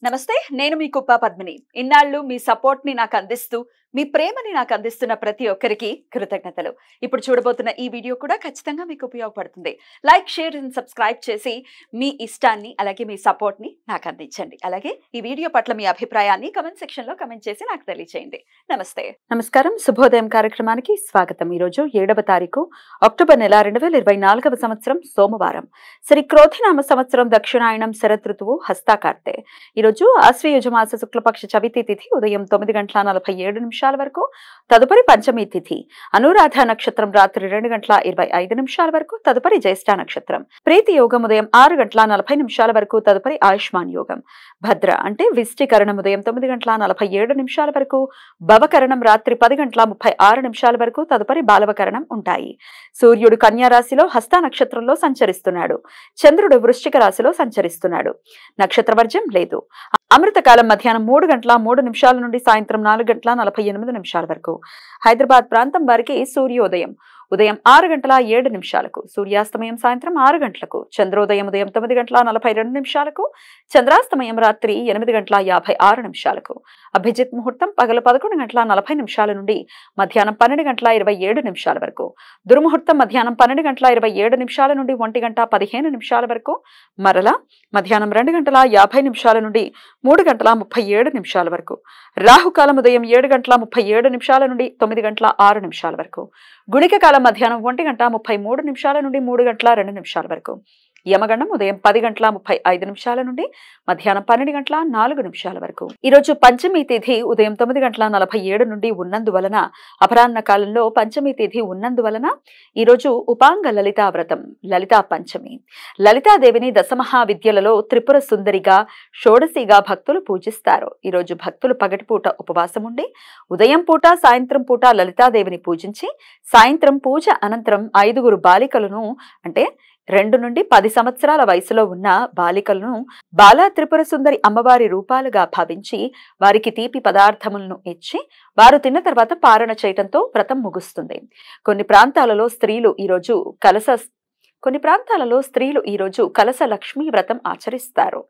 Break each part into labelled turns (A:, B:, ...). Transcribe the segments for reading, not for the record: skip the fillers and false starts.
A: నమస్తే నేను మీ కుప్ప పద్మిని ఇన్నాళ్ళు మీ సపోర్ట్ ని నాకు అందిస్తూ మీ ప్రేమని నాకు అందిస్తున్న ప్రతి ఒక్కరికి కృతజ్ఞతలు ఇప్పుడు చూడబోతున్న ఈ వీడియో కూడా ఖచ్చితంగా మీకు ఉపయోగపడుతుంది లైక్ షేర్ అండ్ సబ్స్క్రైబ్ చేసి మీ ఇష్టాన్ని అలాగే మీ సపోర్ట్ ని నాకు అందించండి అలాగే ఈ వీడియో పట్ల మీ అభిప్రాయాన్ని కామెంట్ సెక్షన్ లో కామెంట్ చేసి నాకు తెలియజేయండి నమస్తే నమస్కారం శుభోదయం కార్యక్రమానికి స్వాగతం ఈ రోజు 7వ తారీఖు అక్టోబర్ నెల 2024వ సంవత్సరం సోమవారం శ్రీ క్రోధినామ సంవత్సరం దక్షిణాయనం శరత్ ఋతువు హస్తాకార్తె ఈ రోజు ఆశ్వయుజ మాస శుక్లపక్ష చవితి తిథి ఉదయం 9:47 వరకు తదుపరి పంచమి తిథి అనురాధ నక్షత్రం రాత్రి 2:25 వరకు తదుపరి జ్యేష్ఠ నక్షత్రం ప్రీతి యోగం ఉదయం 6:40 వరకు తదుపరి ఆయుష్మాన్ యోగం భద్ర అంటే విష్టికరణం ఉదయం 9:47 వరకు భవకరణం రాత్రి 10:36 వరకు తదుపరి బాలవకరణం ఉంటాయి సూర్యుడు కన్యా రాశిలో హస్త నక్షత్రంలో సంచరిస్తున్నాడు చంద్రుడు వృశ్చిక రాశిలో సంచరిస్తున్నాడు నక్షత్ర వర్జ్యం లేదు అమృతకాలం మధ్యాహ్నం 3:03 నుండి సాయంత్రం 4:48 వరకు హైదరాబాద్ ప్రాంతం వారికి సూర్యోదయం ఉదయం 6:07 సూర్యాస్తమయం సాయంత్రం 6 గంటలకు చంద్రోదయం ఉదయం 9:42 చంద్రాస్తమయం రాత్రి 8:56 అభిజిత్ ముహూర్తం పగలు 11:40 నుండి మధ్యాహ్నం 12:27 వరకు దుర్ముహూర్తం మధ్యాహ్నం 12:27 నుండి 1:15 వరకు మరలా మధ్యాహ్నం 2:50 నుండి 3:37 వరకు రాహుకాలం ఉదయం 7:37 నుండి 9:06 వరకు గుళిక కాలం మధ్యాహ్నం 1:33 నుండి 3:02 వరకు యమగండం ఉదయం 10:35 నుండి మధ్యాహ్నం 12:04 వరకు ఈరోజు పంచమి తిథి ఉదయం 9:47 నుండి ఉన్నందువలన అపరాహ్న కాలంలో పంచమి తిథి ఉన్నందువలన ఈరోజు ఉపాంగ లలితా వ్రతం లలితా పంచమి లలితాదేవిని దశమహావిద్యలలో త్రిపుర సుందరిగా షోడశిగా భక్తులు పూజిస్తారు ఈరోజు భక్తులు పగటిపూట ఉపవాసం ఉండి ఉదయం పూట సాయంత్రం పూట లలితాదేవిని పూజించి సాయంత్రం పూజ అనంతరం 5 బాలికలను అంటే 2 నుండి 10 సంవత్సరాల వయసులో ఉన్న బాలికలను బాలా త్రిపుర సుందరి అమ్మవారి రూపాలుగా భావించి వారికి తీపి పదార్థములను ఇచ్చి వారు తిన్న తర్వాత పారణ చేయటంతో వ్రతం ముగుస్తుంది కొన్ని ప్రాంతాలలో స్త్రీలు ఈరోజు కలశ లక్ష్మీ వ్రతం ఆచరిస్తారు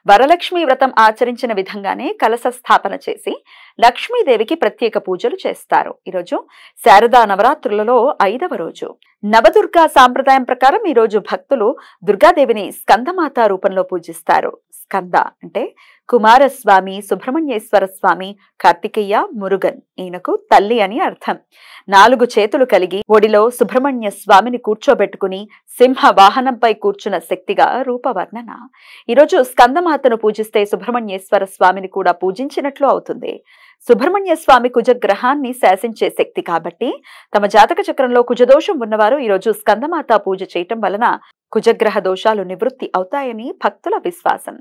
A: వరలక్ష్మీ వ్రతం ఆచరించిన విధంగానే కలశ స్థాపన చేసి లక్ష్మీదేవికి ప్రత్యేక పూజలు చేస్తారు ఈరోజు శారదా నవరాత్రులలో 5వ రోజు నవదుర్గా సాంప్రదాయం ప్రకారం ఈరోజు భక్తులు దుర్గాదేవిని స్కందమాత రూపంలో పూజిస్తారు స్కంద అంటే కుమారస్వామి సుబ్రహ్మణ్యేశ్వర స్వామి కార్తికేయ మురుగన్ ఈయనకు తల్లి అని అర్థం 4 చేతులు కలిగి ఒడిలో సుబ్రహ్మణ్య స్వామిని కూర్చోబెట్టుకుని సింహ వాహనంపై కూర్చున్న శక్తిగా రూపవర్ణన ఈరోజు స్కందమాతను పూజిస్తే సుబ్రహ్మణ్యేశ్వర స్వామిని కూడా పూజించినట్లు అవుతుంది సుబ్రహ్మణ్య స్వామి కుజగ్రహాన్ని శాసించే శక్తి కాబట్టి తమ జాతక చక్రంలో కుజదోషం ఉన్నవారు ఈరోజు స్కందమాత పూజ చేయటం వలన కుజగ్రహ దోషాలు నివృత్తి అవుతాయని భక్తుల విశ్వాసం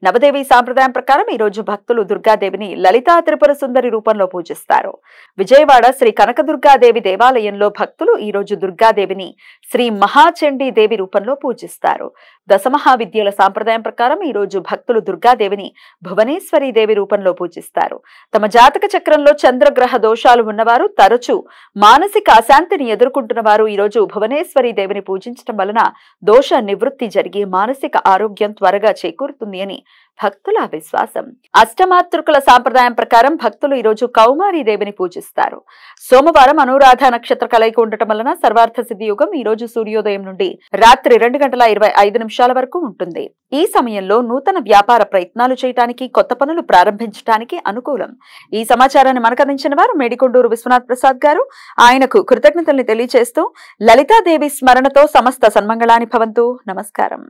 A: నవదేవి సాంప్రదాయం ప్రకారం ఈరోజు భక్తులు దుర్గాదేవిని లలితా త్రిపుర సుందరి రూపంలో పూజిస్తారు విజయవాడ శ్రీ కనకదుర్గాదేవి దేవాలయంలో భక్తులు ఈరోజు దుర్గాదేవిని శ్రీ మహాచండీ దేవి రూపంలో పూజిస్తారు దశమహావిద్యల సాంప్రదాయం ప్రకారం ఈరోజు భక్తులు దుర్గాదేవిని భువనేశ్వరి దేవి రూపంలో పూజిస్తారు తమ జాతక చక్రంలో చంద్రగ్రహ దోషాలు ఉన్నవారు తరచూ మానసిక అశాంతిని ఎదుర్కొంటున్న వారు ఈరోజు భువనేశ్వరి దేవిని పూజించడం వలన దోష నివృత్తి జరిగి మానసిక ఆరోగ్యం త్వరగా చేకూరుతుంది అని భక్తుల విశ్వాసం అష్టమాతృకుల సాంప్రదాయం ప్రకారం భక్తులు ఈరోజు కౌమారీ దేవిని పూజిస్తారు సోమవారం అనురాధ నక్షత్ర కలయిక ఉండటం వలన సర్వార్థ సిద్ధి యుగం ఈ రోజు సూర్యోదయం నుండి రాత్రి 2:25 వరకు ఉంటుంది ఈ సమయంలో నూతన వ్యాపార ప్రయత్నాలు చేయడానికి కొత్త పనులు ప్రారంభించడానికి అనుకూలం ఈ సమాచారాన్ని మనకు అందించిన వారు మేడికొండూరు విశ్వనాథ్ ప్రసాద్ గారు ఆయనకు కృతజ్ఞతల్ని తెలియజేస్తూ లలితాదేవి స్మరణతో సమస్త సన్మంగళాని భవంతు నమస్కారం